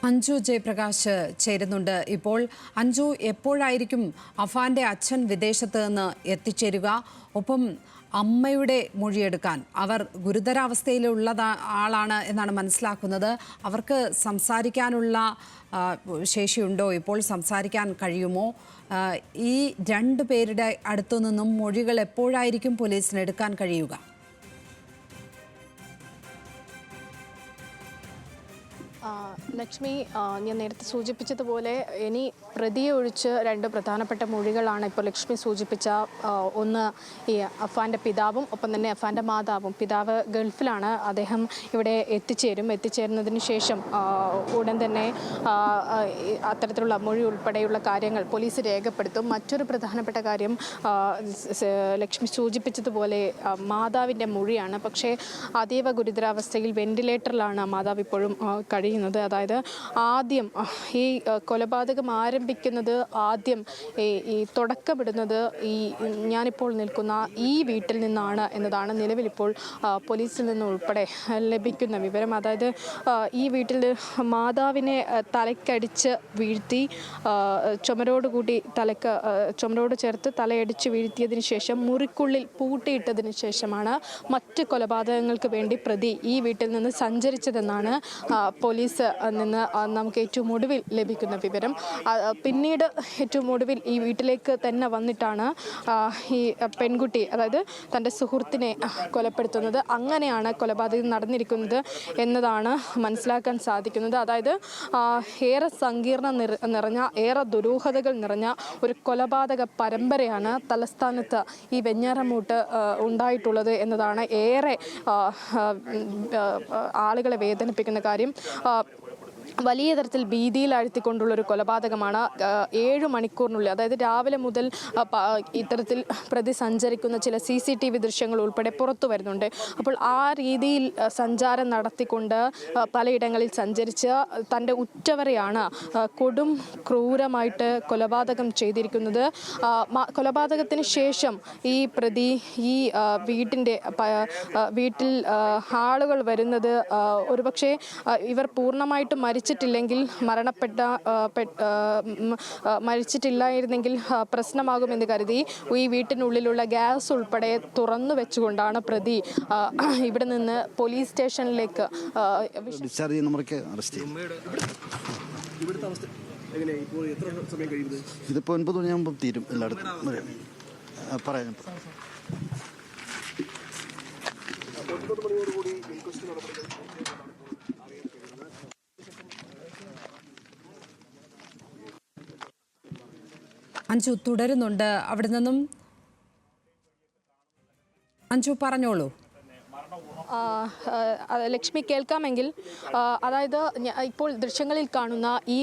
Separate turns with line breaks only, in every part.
അഞ്ജു ജയപ്രകാശ് ചേരുന്നുണ്ട്. ഇപ്പോൾ അഞ്ജു, എപ്പോഴായിരിക്കും അഫാന്റെ അച്ഛൻ വിദേശത്ത് നിന്ന് എത്തിച്ചേരുക? ഒപ്പം അമ്മയുടെ മൊഴിയെടുക്കാൻ അവർ ഗുരുതരാവസ്ഥയിലുള്ള ആളാണ് എന്നാണ് മനസ്സിലാക്കുന്നത്. അവർക്ക് സംസാരിക്കാനുള്ള ശേഷിയുണ്ടോ? ഇപ്പോൾ സംസാരിക്കാൻ കഴിയുമോ? ഈ രണ്ടു പേരുടെ അടുത്തു നിന്നും മൊഴികൾ എപ്പോഴായിരിക്കും പോലീസിന് എടുക്കാൻ കഴിയുക?
ലക്ഷ്മി, ഞാൻ നേരത്തെ സൂചിപ്പിച്ചതുപോലെ ഇനി പ്രതിയെ ഒഴിച്ച് രണ്ട് പ്രധാനപ്പെട്ട മൊഴികളാണ് ഇപ്പോൾ ലക്ഷ്മി സൂചിപ്പിച്ച ഒന്ന് ഈ അഫാൻ്റെ പിതാവും ഒപ്പം തന്നെ അഫാൻ്റെ മാതാവും. പിതാവ് ഗൾഫിലാണ്, അദ്ദേഹം ഇവിടെ എത്തിച്ചേരുന്നതിന് ശേഷം ഉടൻ തന്നെ അത്തരത്തിലുള്ള മൊഴി ഉൾപ്പെടെയുള്ള കാര്യങ്ങൾ പോലീസ് രേഖപ്പെടുത്തും. മറ്റൊരു പ്രധാനപ്പെട്ട കാര്യം ലക്ഷ്മി സൂചിപ്പിച്ചതുപോലെ മാതാവിൻ്റെ മൊഴിയാണ്. പക്ഷേ അതീവ ഗുരുതരാവസ്ഥയിൽ വെന്റിലേറ്ററിലാണ് മാതാവ് ഇപ്പോഴും കഴിയുന്നത്. അതായത് ആദ്യം ഈ കൊലപാതകം ആരംഭിക്കുന്നത്, ആദ്യം ഈ തുടക്കമിടുന്നത് ഞാനിപ്പോൾ നിൽക്കുന്ന ഈ വീട്ടിൽ നിന്നാണ് എന്നതാണ് നിലവിലിപ്പോൾ പോലീസിൽ നിന്നുൾപ്പെടെ ലഭിക്കുന്ന വിവരം. അതായത് ഈ വീട്ടിൽ മാതാവിനെ തലക്കടിച്ച് വീഴ്ത്തി, ചുമരോട് ചേർത്ത് തലയടിച്ച് വീഴ്ത്തിയതിന് ശേഷം മുറിക്കുള്ളിൽ പൂട്ടിയിട്ടതിന് ശേഷമാണ് മറ്റ് കൊലപാതകങ്ങൾക്ക് വേണ്ടി പ്രതി ഈ വീട്ടിൽ നിന്ന് സഞ്ചരിച്ചതെന്നാണ് പോലീസ് നിന്ന് നമുക്ക് ഏറ്റവും ഒടുവിൽ ലഭിക്കുന്ന വിവരം. പിന്നീട് ഏറ്റവും ഒടുവിൽ ഈ വീട്ടിലേക്ക് തന്നെ വന്നിട്ടാണ് ഈ പെൺകുട്ടി, അതായത് തൻ്റെ സുഹൃത്തിനെ കൊലപ്പെടുത്തുന്നത്. അങ്ങനെയാണ് കൊലപാതകം നടന്നിരിക്കുന്നത് എന്നതാണ് മനസ്സിലാക്കാൻ സാധിക്കുന്നത്. അതായത് ഏറെ സങ്കീർണം നിറഞ്ഞ, ഏറെ ദുരൂഹതകൾ നിറഞ്ഞ ഒരു കൊലപാതക പരമ്പരയാണ് തലസ്ഥാനത്ത് ഈ വെഞ്ഞാറമൂട്ട് ഉണ്ടായിട്ടുള്ളത് എന്നതാണ് ഏറെ ആളുകളെ വേദനിപ്പിക്കുന്ന കാര്യം. വലിയ തരത്തിൽ ഭീതിയിൽ ആഴ്ത്തിക്കൊണ്ടുള്ളൊരു കൊലപാതകമാണ്. 7 മണിക്കൂറിനുള്ളിൽ, അതായത് രാവിലെ മുതൽ ഇത്തരത്തിൽ പ്രതി സഞ്ചരിക്കുന്ന ചില CCTV ദൃശ്യങ്ങൾ ഉൾപ്പെടെ പുറത്തു വരുന്നുണ്ട്. അപ്പോൾ ആ രീതിയിൽ സഞ്ചാരം നടത്തിക്കൊണ്ട് പലയിടങ്ങളിൽ സഞ്ചരിച്ച് തൻ്റെ ഉറ്റവരെയാണ് കൊടും ക്രൂരമായിട്ട് കൊലപാതകം ചെയ്തിരിക്കുന്നത്. കൊലപാതകത്തിന് ശേഷം ഈ പ്രതി ഈ വീട്ടിൽ ആളുകൾ വരുന്നത് ഒരുപക്ഷെ ഇവർ പൂർണ്ണമായിട്ടും മരിച്ചിട്ടില്ലെങ്കിൽ മരിച്ചിട്ടില്ലായിരുന്നെങ്കിൽ പ്രശ്നമാകുമെന്ന് കരുതി ഈ വീട്ടിനുള്ളിലുള്ള ഗ്യാസ് ഉൾപ്പെടെ തുറന്നു വെച്ചുകൊണ്ടാണ് പ്രതി ഇവിടെ നിന്ന് പോലീസ് സ്റ്റേഷനിലേക്ക്
ഇതിപ്പോൾ 9 മണിയാകുമ്പോൾ തീരും എല്ലായിടത്തും പറയാം.
9 മണിയോടുകൂടി ഇൻക്വസ്റ്റ് നടപടികൾ
അഞ്ജു തുടരുന്നുണ്ട്. അവിടെ നിന്നും അഞ്ജു പറഞ്ഞോളൂ.
ലക്ഷ്മി, കേൾക്കാമെങ്കിൽ, അതായത് ഇപ്പോൾ ദൃശ്യങ്ങളിൽ കാണുന്ന ഈ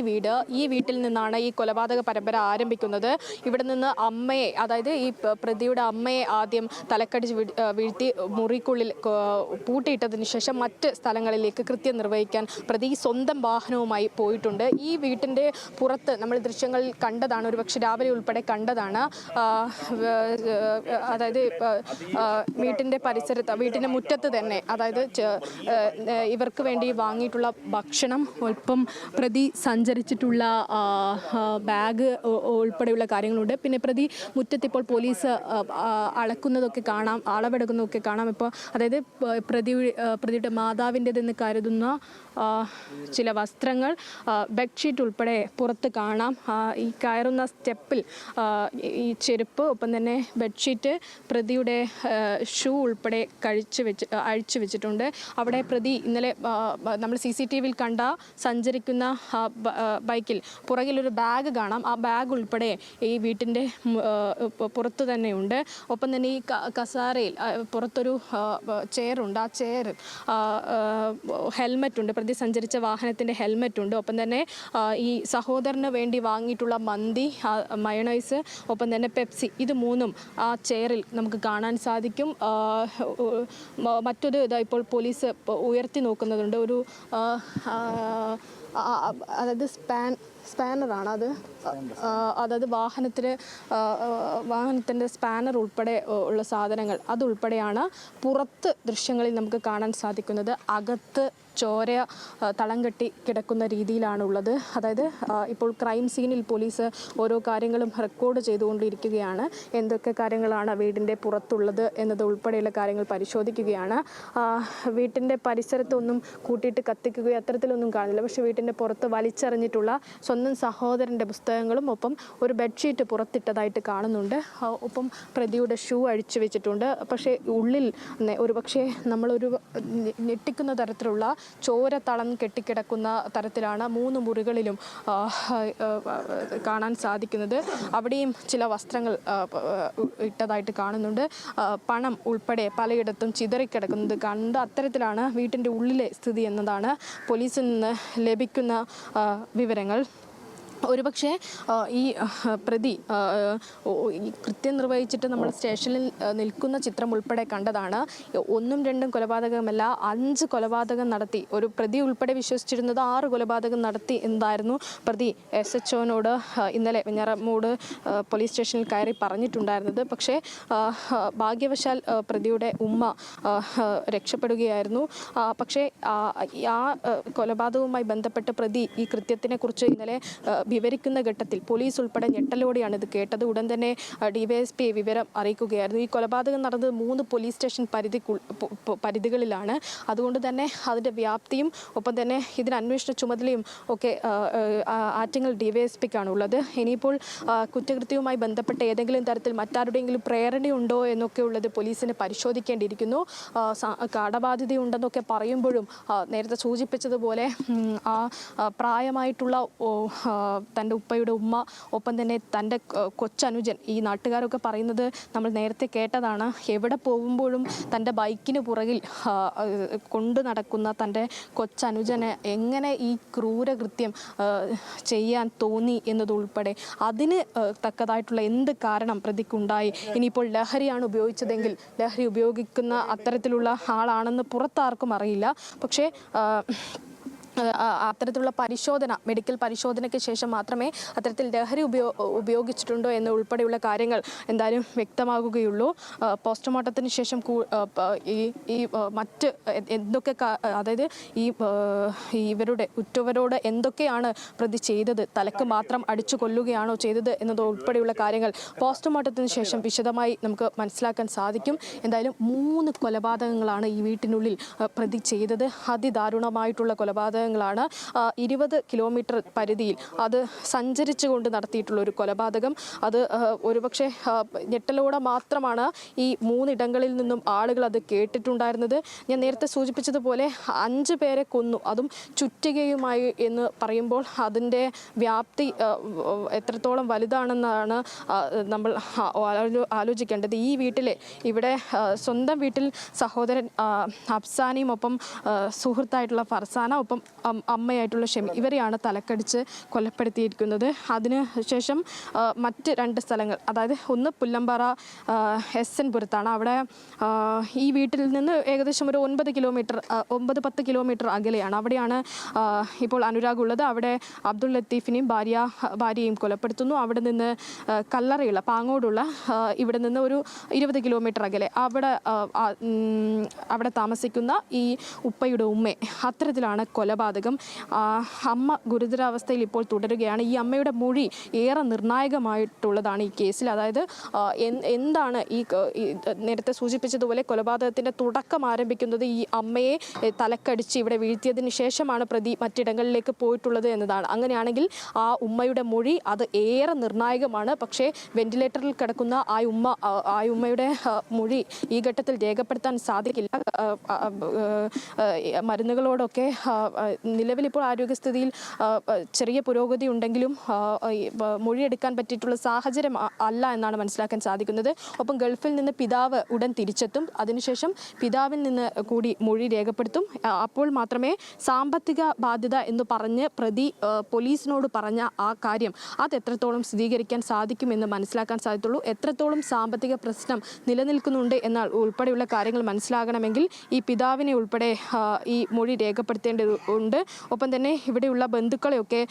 വീട്ടിൽ നിന്നാണ് ഈ കൊലപാതക പരമ്പര ആരംഭിക്കുന്നത്. ഇവിടെ നിന്ന് അമ്മയെ, അതായത് ഈ പ്രതിയുടെ അമ്മയെ ആദ്യം തലക്കടിച്ച് വീഴ്ത്തി മുറിക്കുള്ളിൽ പൂട്ടിയിട്ടതിന് ശേഷം മറ്റ് സ്ഥലങ്ങളിലേക്ക് കൃത്യം നിർവഹിക്കാൻ പ്രതി സ്വന്തം വാഹനവുമായി പോയിട്ടുണ്ട്. ഈ വീട്ടിൻ്റെ പുറത്ത് നമ്മൾ ദൃശ്യങ്ങളിൽ കണ്ടതാണ്, ഒരുപക്ഷെ രാവിലെ ഉൾപ്പെടെ കണ്ടതാണ്. അതായത് വീട്ടിൻ്റെ പരിസരത്ത്, വീട്ടിൻ്റെ മുറ്റത്ത് തന്നെ, അതായത് ഇവർക്ക് വേണ്ടി വാങ്ങിയിട്ടുള്ള ഭക്ഷണം, ഒപ്പം പ്രതി സഞ്ചരിച്ചിട്ടുള്ള ബാഗ് ഉൾപ്പെടെയുള്ള കാര്യങ്ങളുണ്ട്. പിന്നെ പ്രതി മുറ്റത്തിപ്പോൾ പോലീസ് അളക്കുന്നതൊക്കെ കാണാം, അളവെടുക്കുന്നതൊക്കെ കാണാം. ഇപ്പോൾ അതായത് പ്രതിയുടെ മാതാവിൻ്റെതെന്ന് കരുതുന്ന ചില വസ്ത്രങ്ങൾ, ബെഡ്ഷീറ്റ് ഉൾപ്പെടെ പുറത്ത് കാണാം. ഈ കയറുന്ന സ്റ്റെപ്പിൽ ഈ ചെരുപ്പ്, ഒപ്പം തന്നെ ബെഡ്ഷീറ്റ്, പ്രതിയുടെ ഷൂ ഉൾപ്പെടെ അഴിച്ചു വെച്ചിട്ടുണ്ട്. അവിടെ പ്രതി ഇന്നലെ നമ്മൾ CCTVയിൽ കണ്ട സഞ്ചരിക്കുന്ന ബൈക്കിൽ പുറകിലൊരു ബാഗ് കാണാം. ആ ബാഗ് ഉൾപ്പെടെ ഈ വീട്ടിൻ്റെ പുറത്തു തന്നെയുണ്ട്. ഒപ്പം തന്നെ ഈ കസാരയിൽ പുറത്തൊരു ചെയറുണ്ട്. ആ ചെയറിൽ ഹെൽമെറ്റ് ഉണ്ട്, പ്രതി സഞ്ചരിച്ച വാഹനത്തിൻ്റെ ഹെൽമെറ്റ് ഉണ്ട്. ഒപ്പം തന്നെ ഈ സഹോദരന് വേണ്ടി വാങ്ങിയിട്ടുള്ള മന്തി, മയണൈസ്, ഒപ്പം തന്നെ പെപ്സി, ഇത് മൂന്നും ആ ചെയറിൽ നമുക്ക് കാണാൻ സാധിക്കും. മറ്റൊരു ഇപ്പോൾ പോലീസ് ഉയർത്തി നോക്കുന്നതുണ്ട്. ഒരു അതായത് സ്പാനറാണ് അത്, അതായത് വാഹനത്തിൻ്റെ സ്പാനർ ഉൾപ്പെടെ ഉള്ള സാധനങ്ങൾ അതുൾപ്പെടെയാണ് പുറത്ത് ദൃശ്യങ്ങളിൽ നമുക്ക് കാണാൻ സാധിക്കുന്നത്. അകത്ത് ചോര തളം കെട്ടി കിടക്കുന്ന രീതിയിലാണുള്ളത്. അതായത് ഇപ്പോൾ ക്രൈം സീനിൽ പോലീസ് ഓരോ കാര്യങ്ങളും റെക്കോർഡ് ചെയ്തുകൊണ്ടിരിക്കുകയാണ്. എന്തൊക്കെ കാര്യങ്ങളാണ് വീടിൻ്റെ പുറത്തുള്ളത് എന്നത് ഉൾപ്പെടെയുള്ള കാര്യങ്ങൾ പരിശോധിക്കുകയാണ്. വീട്ടിൻ്റെ പരിസരത്തൊന്നും കൂട്ടിയിട്ട് കത്തിക്കുകയോ അത്തരത്തിലൊന്നും കാണില്ല. പക്ഷേ വീട്ടിൻ്റെ പുറത്ത് വലിച്ചെറിഞ്ഞിട്ടുള്ള സ്വന്തം സഹോദരൻ്റെ പുസ്തകങ്ങളും ഒപ്പം ഒരു ബെഡ്ഷീറ്റ് പുറത്തിട്ടതായിട്ട് കാണുന്നുണ്ട്. ഒപ്പം പ്രതിയുടെ ഷൂ അഴിച്ചു വെച്ചിട്ടുണ്ട്. പക്ഷേ ഉള്ളിൽ ഒരുപക്ഷെ നമ്മളൊരു ഞെട്ടിക്കുന്ന തരത്തിലുള്ള ചോര തളം കെട്ടിക്കിടക്കുന്ന തരത്തിലാണ് 3 മുറികളിലും കാണാൻ സാധിക്കുന്നത്. അവിടെയും ചില വസ്ത്രങ്ങൾ ഇട്ടതായിട്ട് കാണുന്നുണ്ട്. പണം ഉൾപ്പെടെ പലയിടത്തും ചിതറിക്കിടക്കുന്നത് കണ്ട് അത്തരത്തിലാണ് വീട്ടിൻ്റെ ഉള്ളിലെ സ്ഥിതി എന്നതാണ് പോലീസിൽ നിന്ന് ലഭിക്കുന്ന വിവരങ്ങൾ. ഒരുപക്ഷെ ഈ പ്രതി കൃത്യം നിർവഹിച്ചിട്ട് നമ്മൾ സ്റ്റേഷനിൽ നിൽക്കുന്ന ചിത്രം ഉൾപ്പെടെ കണ്ടതാണ്. 1ഉം 2ഉം കൊലപാതകമല്ല 5 കൊലപാതകം നടത്തി. ഒരു പ്രതി ഉൾപ്പെടെ വിശ്വസിച്ചിരുന്നത് 6 കൊലപാതകം നടത്തി എന്നായിരുന്നു പ്രതി SHOനോട് ഇന്നലെ വെഞ്ഞാറമൂട് പോലീസ് സ്റ്റേഷനിൽ കയറി പറഞ്ഞിട്ടുണ്ടായിരുന്നത്. പക്ഷേ ഭാഗ്യവശാൽ പ്രതിയുടെ ഉമ്മ രക്ഷപ്പെടുകയായിരുന്നു. പക്ഷേ ആ കൊലപാതകവുമായി ബന്ധപ്പെട്ട് പ്രതി ഈ കൃത്യത്തിനെ കുറിച്ച് ഇന്നലെ വിവരിക്കുന്ന ഘട്ടത്തിൽ പോലീസ് ഉൾപ്പെടെ ഞെട്ടലോടെയാണ് ഇത് കേട്ടത്. ഉടൻ തന്നെ DYSP വിവരം അറിയിക്കുകയായിരുന്നു. ഈ കൊലപാതകം നടന്നത് 3 പോലീസ് സ്റ്റേഷൻ പരിധികളിലാണ്. അതുകൊണ്ട് തന്നെ അതിൻ്റെ വ്യാപ്തിയും ഒപ്പം തന്നെ ഇതിന് അന്വേഷണ ചുമതലയും ഒക്കെ ആറ്റിങ്ങൽ DYSPക്കാണ് ഉള്ളത്. ഇനിയിപ്പോൾ കുറ്റകൃത്യവുമായി ബന്ധപ്പെട്ട ഏതെങ്കിലും തരത്തിൽ മറ്റാരുടെയെങ്കിലും പ്രേരണയുണ്ടോ എന്നൊക്കെ ഉള്ളത് പോലീസിന് പരിശോധിക്കേണ്ടിയിരിക്കുന്നു. കടബാധ്യതയുണ്ടെന്നൊക്കെ പറയുമ്പോഴും നേരത്തെ സൂചിപ്പിച്ചതുപോലെ ആ പ്രായമായിട്ടുള്ള തൻ്റെ ഉപ്പയുടെ ഉമ്മ ഒപ്പം തന്നെ തൻ്റെ കൊച്ചനുജൻ, ഈ നാട്ടുകാരൊക്കെ പറയുന്നത് നമ്മൾ നേരത്തെ കേട്ടതാണ്, എവിടെ പോകുമ്പോഴും തൻ്റെ ബൈക്കിന് പുറകിൽ കൊണ്ടു നടക്കുന്ന തൻ്റെ കൊച്ചനുജനെ എങ്ങനെ ഈ ക്രൂരകൃത്യം ചെയ്യാൻ തോന്നി എന്നതുൾപ്പെടെ അതിന് തക്കതായിട്ടുള്ള എന്ത് കാരണം പ്രതിക്കുണ്ടായി. ഇനിയിപ്പോൾ ലഹരിയാണ് ഉപയോഗിച്ചതെങ്കിൽ ലഹരി ഉപയോഗിക്കുന്ന അത്തരത്തിലുള്ള ആളാണെന്ന് പുറത്താർക്കും അറിയില്ല. പക്ഷേ അത്തരത്തിലുള്ള പരിശോധന, മെഡിക്കൽ പരിശോധനയ്ക്ക് ശേഷം മാത്രമേ അത്തരത്തിൽ ലഹരി ഉപയോഗിച്ചിട്ടുണ്ടോ എന്ന് ഉൾപ്പെടെയുള്ള കാര്യങ്ങൾ എന്തായാലും വ്യക്തമാകുകയുള്ളൂ. പോസ്റ്റ്മോർട്ടത്തിന് ശേഷം ഈ മറ്റ് എന്തൊക്കെ, അതായത് ഇവരുടെ ഉറ്റവരോട് എന്തൊക്കെയാണ് പ്രതി ചെയ്തത്, തലക്ക് മാത്രം അടിച്ചു കൊല്ലുകയാണോ ചെയ്തത് എന്നത് ഉൾപ്പെടെയുള്ള കാര്യങ്ങൾ പോസ്റ്റ്മോർട്ടത്തിന് ശേഷം വിശദമായി നമുക്ക് മനസ്സിലാക്കാൻ സാധിക്കും. എന്തായാലും 3 കൊലപാതകങ്ങളാണ് ഈ വീട്ടിനുള്ളിൽ പ്രതി ചെയ്തത്. അതിദാരുണമായിട്ടുള്ള കൊലപാതകങ്ങളാണ്. 20 കിലോമീറ്റർ പരിധിയിൽ അത് സഞ്ചരിച്ചുകൊണ്ട് നടത്തിയിട്ടുള്ള ഒരു കൊലപാതകം. അത് ഒരുപക്ഷെ ഞെട്ടലോടെ മാത്രമാണ് ഈ 3 ഇടങ്ങളിൽ നിന്നും ആളുകൾ അത് കേട്ടിട്ടുണ്ടായിരുന്നത്. ഞാൻ നേരത്തെ സൂചിപ്പിച്ചതുപോലെ 5 പേരെ കൊന്നു, അതും ചുറ്റികയുമായി എന്ന് പറയുമ്പോൾ അതിൻ്റെ വ്യാപ്തി എത്രത്തോളം വലുതാണെന്നാണ് നമ്മൾ ആലോചിക്കേണ്ടത്. ഈ വീട്ടിലെ ഇവിടെ സ്വന്തം വീട്ടിൽ സഹോദരൻ അഫ്സാനിയും ഒപ്പം സുഹൃത്തായിട്ടുള്ള ഫർസാന ഒപ്പം അമ്മയായിട്ടുള്ള ഷെമി, ഇവരെയാണ് തലക്കടിച്ച് കൊലപ്പെടുത്തിയിരിക്കുന്നത്. അതിനുശേഷം മറ്റ് 2 സ്ഥലങ്ങൾ, അതായത് ഒന്ന് പുല്ലമ്പാറ SN പുരത്താണ്. അവിടെ ഈ വീട്ടിൽ നിന്ന് ഏകദേശം ഒരു 9-10 കിലോമീറ്റർ അകലെയാണ്. അവിടെയാണ് ഇപ്പോൾ അനുരാഗ് ഉള്ളത്. അവിടെ അബ്ദുൾ ലത്തീഫിനെയും ഭാര്യയെയും കൊലപ്പെടുത്തുന്നു. അവിടെ നിന്ന് കല്ലറയുള്ള പാങ്ങോടുള്ള ഇവിടെ നിന്ന് ഒരു 20 കിലോമീറ്റർ അകലെ അവിടെ താമസിക്കുന്ന ഈ ഉപ്പയുടെ ഉമ്മയെ അത്തരത്തിലാണ് കൊലപാതകം. അമ്മ ഗുരുതരാവസ്ഥയിൽ ഇപ്പോൾ തുടരുകയാണ്. ഈ അമ്മയുടെ മൊഴി ഏറെ നിർണായകമായിട്ടുള്ളതാണ് ഈ കേസിൽ. അതായത് എന്താണ് ഈ നേരത്തെ സൂചിപ്പിച്ചതുപോലെ കൊലപാതകത്തിൻ്റെ തുടക്കം ആരംഭിക്കുന്നത് ഈ അമ്മയെ തലക്കടിച്ച് ഇവിടെ വീഴ്ത്തിയതിന് ശേഷമാണ് പ്രതി മറ്റിടങ്ങളിലേക്ക് പോയിട്ടുള്ളത് എന്നതാണ്. അങ്ങനെയാണെങ്കിൽ ആ ഉമ്മയുടെ മൊഴി അത് ഏറെ നിർണായകമാണ്. പക്ഷേ വെന്റിലേറ്ററിൽ കിടക്കുന്ന ആ ഉമ്മയുടെ മൊഴി ഈ ഘട്ടത്തിൽ രേഖപ്പെടുത്താൻ സാധിക്കില്ല. മരുന്നുകളോടൊക്കെ നിലവിലിപ്പോൾ ആരോഗ്യസ്ഥിതിയിൽ ചെറിയ പുരോഗതി ഉണ്ടെങ്കിലും മൊഴിയെടുക്കാൻ പറ്റിയിട്ടുള്ള സാഹചര്യം അല്ല എന്നാണ് മനസ്സിലാക്കാൻ സാധിക്കുന്നത്. ഒപ്പം ഗൾഫിൽ നിന്ന് പിതാവ് ഉടൻ തിരിച്ചെത്തും. അതിനുശേഷം പിതാവിൽ നിന്ന് കൂടി മൊഴി രേഖപ്പെടുത്തും. അപ്പോൾ മാത്രമേ സാമ്പത്തിക ബാധ്യത എന്ന് പറഞ്ഞ് പ്രതി പോലീസിനോട് പറഞ്ഞ ആ കാര്യം അതെത്രത്തോളം സ്ഥിരീകരിക്കാൻ സാധിക്കുമെന്ന് മനസ്സിലാക്കാൻ സാധിക്കുള്ളൂ. എത്രത്തോളം സാമ്പത്തിക പ്രശ്നം നിലനിൽക്കുന്നുണ്ട് എന്നാൽ ഉൾപ്പെടെയുള്ള കാര്യങ്ങൾ മനസ്സിലാകണമെങ്കിൽ ഈ പിതാവിനെ ഉൾപ്പെടെ ഈ മൊഴി രേഖപ്പെടുത്തേണ്ടതുണ്ട്. ഉണ്ട്. ഒപ്പം തന്നെ ഇവിടെയുള്ള ബന്ധുക്കളെയൊക്കെ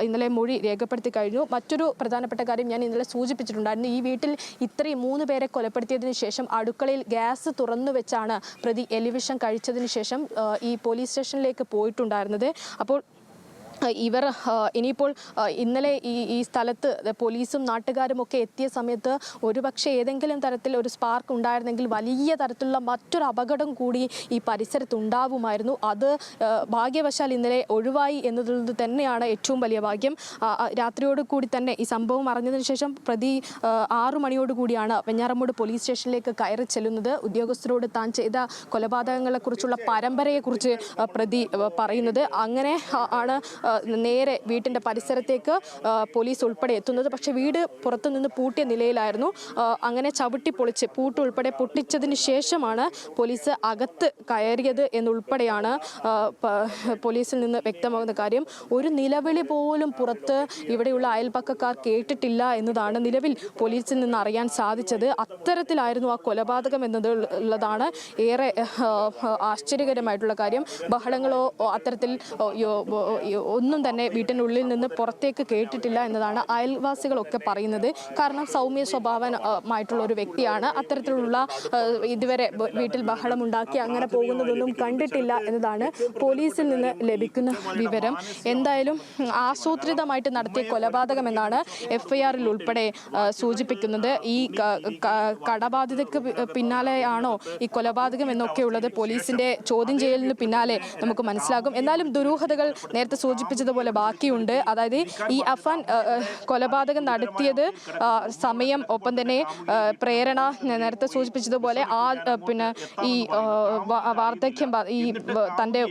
ഇന്നലെ മൊഴി രേഖപ്പെടുത്തി കഴിഞ്ഞു. മറ്റൊരു പ്രധാനപ്പെട്ട കാര്യം ഞാൻ ഇന്നലെ സൂചിപ്പിച്ചിട്ടുണ്ടായിരുന്നു. ഈ വീട്ടിൽ ഇത്രയും 3 പേരെ കൊലപ്പെടുത്തിയതിനു ശേഷം അടുക്കളയിൽ ഗ്യാസ് തുറന്നു വെച്ചാണ് പ്രതി എലിവിഷം കഴിച്ചതിന് ശേഷം ഈ പോലീസ് സ്റ്റേഷനിലേക്ക് പോയിട്ടുണ്ടായിരുന്നത്. അപ്പോൾ ഇവർ ഇനിയിപ്പോൾ ഇന്നലെ ഈ സ്ഥലത്ത് പോലീസും നാട്ടുകാരും ഒക്കെ എത്തിയ സമയത്ത് ഒരുപക്ഷെ ഏതെങ്കിലും തരത്തിൽ ഒരു സ്പാർക്ക് ഉണ്ടായിരുന്നെങ്കിൽ വലിയ തരത്തിലുള്ള മറ്റൊരു അപകടം കൂടി ഈ പരിസരത്ത് ഉണ്ടാവുമായിരുന്നു. അത് ഭാഗ്യവശാൽ ഇന്നലെ ഒഴിവായി എന്നതിൽ തന്നെയാണ് ഏറ്റവും വലിയ ഭാഗ്യം. രാത്രിയോട് കൂടി തന്നെ ഈ സംഭവം അറിഞ്ഞതിന് ശേഷം പ്രതി 6 മണിയോട് കൂടിയാണ് വെഞ്ഞാറമ്മൂട് പോലീസ് സ്റ്റേഷനിലേക്ക് കയറി ചെല്ലുന്നത്. ഉദ്യോഗസ്ഥരോട് താൻ ചെയ്ത കൊലപാതകങ്ങളെക്കുറിച്ചുള്ള പരമ്പരയെക്കുറിച്ച് പ്രതി പറയുന്നത്. അങ്ങനെ ആണ് നേരെ വീട്ടിൻ്റെ പരിസരത്തേക്ക് പോലീസ് ഉൾപ്പെടെ എത്തുന്നത്. പക്ഷേ വീട് പുറത്തുനിന്ന് പൂട്ടിയ നിലയിലായിരുന്നു. അങ്ങനെ ചവിട്ടി പൊളിച്ച് പൂട്ട് ഉൾപ്പെടെ പൊട്ടിച്ചതിന് ശേഷമാണ് പോലീസ് അകത്ത് കയറിയത് എന്നുൾപ്പെടെയാണ് പോലീസിൽ നിന്ന് വ്യക്തമാകുന്ന കാര്യം. ഒരു നിലവിളി പോലും പുറത്ത് ഇവിടെയുള്ള അയൽപക്കക്കാർ കേട്ടിട്ടില്ല എന്നതാണ് നിലവിൽ പോലീസിൽ നിന്ന് അറിയാൻ സാധിച്ചത്. അത്തരത്തിലായിരുന്നു ആ കൊലപാതകം എന്നുള്ളതാണ് ഏറെ ആശ്ചര്യകരമായിട്ടുള്ള കാര്യം. ബഹളങ്ങളോ അത്തരത്തിൽ ഒന്നും തന്നെ വീട്ടിനുള്ളിൽ നിന്ന് പുറത്തേക്ക് കേട്ടിട്ടില്ല എന്നതാണ് അയൽവാസികളൊക്കെ പറയുന്നത്. കാരണം സൗമ്യ സ്വഭാവമായിട്ടുള്ള ഒരു വ്യക്തിയാണ്. അത്തരത്തിലുള്ള ഇതുവരെ വീട്ടിൽ ബഹളമുണ്ടാക്കി അങ്ങനെ പോകുന്നതൊന്നും കണ്ടിട്ടില്ല എന്നതാണ് പോലീസിൽ നിന്ന് ലഭിക്കുന്ന വിവരം. എന്തായാലും ആസൂത്രിതമായിട്ട് നടത്തിയ കൊലപാതകം എന്നാണ് FIR-ൽ ഉൾപ്പെടെ സൂചിപ്പിക്കുന്നത്. ഈ കടബാധിതക്ക് പിന്നാലെയാണോ ഈ കൊലപാതകം എന്നൊക്കെയുള്ളത് പോലീസിന്റെ ചോദ്യം ചെയ്യലിന് പിന്നാലെ നമുക്ക് മനസ്സിലാകും. എന്നാലും ദുരൂഹതകൾ നേരത്തെ സൂചിപ്പിച്ചതുപോലെ ബാക്കിയുണ്ട്. അതായത് ഈ അഫാൻ കൊലപാതകം നടത്തിയത് സമയം, ഒപ്പം തന്നെ പ്രേരണ, നേരത്തെ സൂചിപ്പിച്ചതുപോലെ ഈ വാർദ്ധക്യം, ഈ തൻ്റെ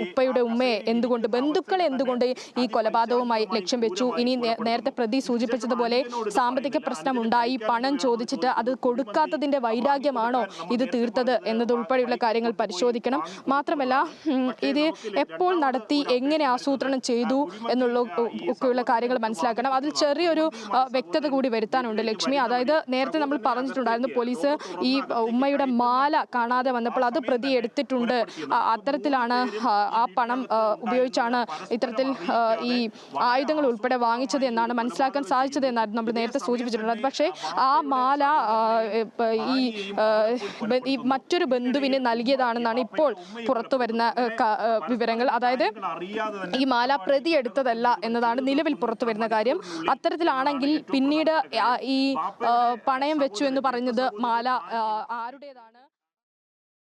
ഉമ്മയെ എന്തുകൊണ്ട്, ബന്ധുക്കളെ എന്തുകൊണ്ട് ഈ കൊലപാതകവുമായി ലക്ഷ്യം വെച്ചു? ഇനി നേരത്തെ പ്രതി സൂചിപ്പിച്ചതുപോലെ സാമ്പത്തിക പ്രശ്നമുണ്ടായി, പണം ചോദിച്ചിട്ട് അത് കൊടുക്കാത്തതിൻ്റെ വൈരാഗ്യമാണോ ഇത് തീർത്തത് എന്നതുൾപ്പെടെയുള്ള കാര്യങ്ങൾ പരിശോധിക്കണം. മാത്രമല്ല ഇത് എപ്പോൾ നടത്തി, എങ്ങനെ ആസൂത്രണം ചെയ്തു എന്നുള്ള ഒക്കെയുള്ള കാര്യങ്ങൾ മനസ്സിലാക്കണം. അതിൽ ചെറിയൊരു വ്യക്തത കൂടി വരുത്താനുണ്ട് ലക്ഷ്മി. അതായത് നേരത്തെ നമ്മൾ പറഞ്ഞിട്ടുണ്ടായിരുന്നു പോലീസ് ഈ ഉമ്മയുടെ മാല കാണാതെ വന്നപ്പോൾ അത് പ്രതി എടുത്തിട്ടുണ്ട്. അത്തരത്തിലാണ് ആ പണം ഉപയോഗിച്ചാണ് ഇത്തരത്തിൽ ഈ ആയുധങ്ങൾ ഉൾപ്പെടെ വാങ്ങിച്ചത് എന്നാണ് മനസ്സിലാക്കാൻ സാധിച്ചത് എന്നായിരുന്നു നമ്മൾ നേരത്തെ സൂചിപ്പിച്ചിട്ടുള്ളത്. പക്ഷേ ആ മാല ഈ മറ്റൊരു ബന്ധുവിന് നൽകിയതാണെന്നാണ് ഇപ്പോൾ പുറത്തു വരുന്ന വിവരങ്ങൾ. അതായത് ഈ മാല പ്രതി എടുത്തതല്ല എന്നതാണ് നിലവിൽ പുറത്തു വരുന്ന കാര്യം. അത്തരത്തിലാണെങ്കിൽ പിന്നീട് ഈ പണയം വെച്ചു എന്ന് പറഞ്ഞത് മാല ആരുടേതാണ്?